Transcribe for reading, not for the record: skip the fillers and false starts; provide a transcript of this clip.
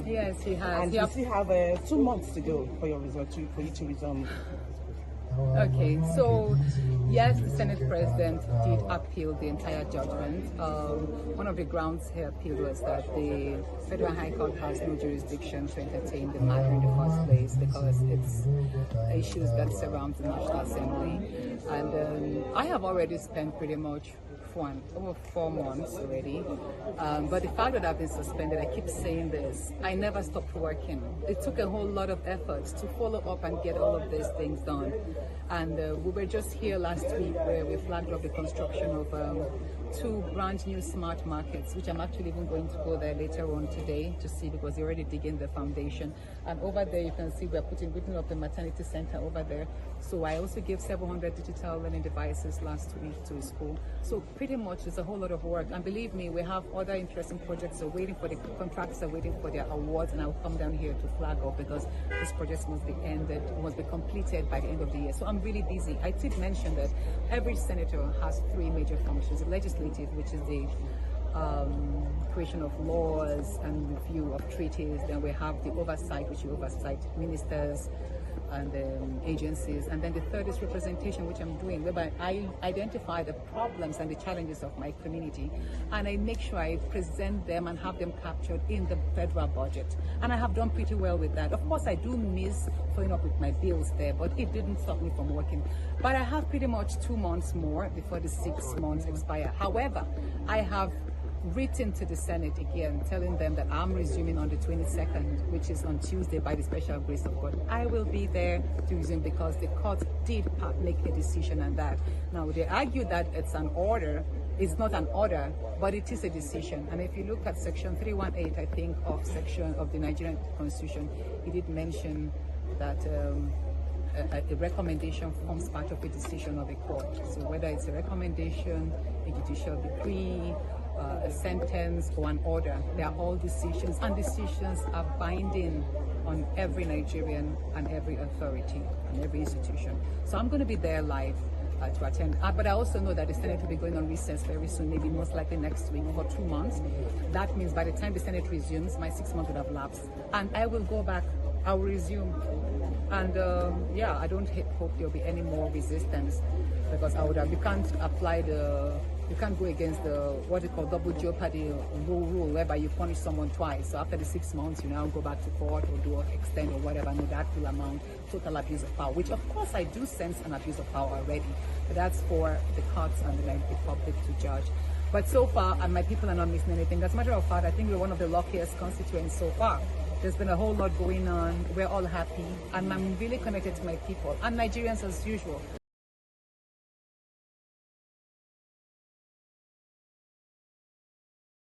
Yes, he has. And you still have 2 months to go for your result, for you to resume. Okay, so yes, the Senate President did appeal the entire judgment. One of the grounds he appealed was that the Federal High Court has no jurisdiction to entertain the matter in the first place because it's issues that surround the National Assembly. And I have already spent pretty much over 4 months already, but the fact that I've been suspended, I keep saying this, I never stopped working. It took a whole lot of effort to follow up and get all of these things done. And we were just here last week where we flagged up the construction of 2 brand new smart markets, which I'm actually even going to go there later on today to see, because they're already digging the wefoundation. And over there you can see we're putting up the maternity center over there. So I also gave 700 digital learning devices last week to a school. So pretty much it's a whole lot of work. And believe me, we have other interesting projects. So waiting for the contracts, are waiting for their awards, and I'll come down here to flag up because this project must be completed by the end of the year. So I'm really busy. I did mention that every senator has 3 major functions: the legislative, which is the creation of laws and review of treaties. Then we have the oversight, which you oversight ministers and agencies. And then the third is representation, which I'm doing, whereby I identify the problems and the challenges of my community, and I make sure I present them and have them captured in the federal budget. And I have done pretty well with that. Of course, I do miss following up with my bills there, but it didn't stop me from working. But I have pretty much 2 months more before the 6 months expire. However, I have written to the Senate again, telling them that I'm resuming on the 22nd, which is on Tuesday, by the special grace of God. I will be there to resume because the court did make a decision on that. Now, they argue that it's an order. It's not an order, but it is a decision. And if you look at section 318, I think, of the Nigerian Constitution, it did mention that a recommendation forms part of a decision of a court. So whether it's a recommendation, a judicial decree, a sentence, or an order, they are all decisions, and decisions are binding on every Nigerian and every authority and every institution. So I'm going to be there live to attend. But I also know that the Senate will be going on recess very soon, maybe most likely next week for 2 months. That means by the time the Senate resumes, my 6 months would have lapsed. And I will go back, I will resume. And yeah, I don't hope there'll be any more resistance, because you can't apply you can't go against the, what they call double jeopardy rule, whereby you punish someone twice. So after the 6 months, you now go back to court or do extend or whatever. No, that will amount total abuse of power, which of course I do sense an abuse of power already, but that's for the courts and the public to judge. But so far, and my people are not missing anything. As a matter of fact, I think we're one of the luckiest constituents so far. There's been a whole lot going on. We're all happy, and I'm really connected to my people and Nigerians as usual.